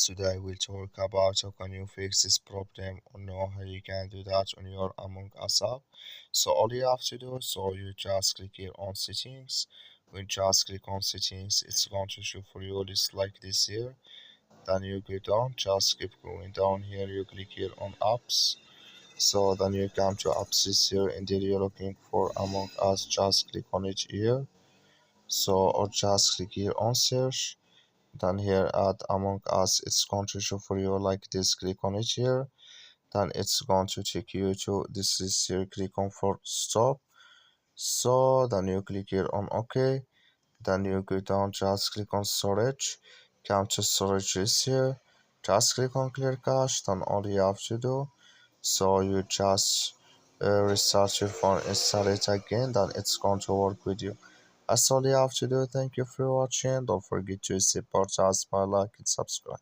Today we'll talk about how can you fix this problem or know how you can do that on your Among Us app. So all you have to do, so you just click here on settings. When you just click on settings, it's going to show for you list like this here. Then you go down, just keep going down here, you click here on apps. So then you come to apps this here and then you're looking for Among Us, just click on it here. So or just click here on search. Then here at Among Us, it's going to show for you like this. Click on it here. Then it's going to take you to this is here. Click on for stop. So then you click here on OK. Then you go down, just click on storage. Come to storage is here. Just click on clear cache. Then all you have to do, so you just restart your phone, install it again. Then it's going to work with you. That's all you have to do. Thank you for watching. Don't forget to support us by like and subscribe.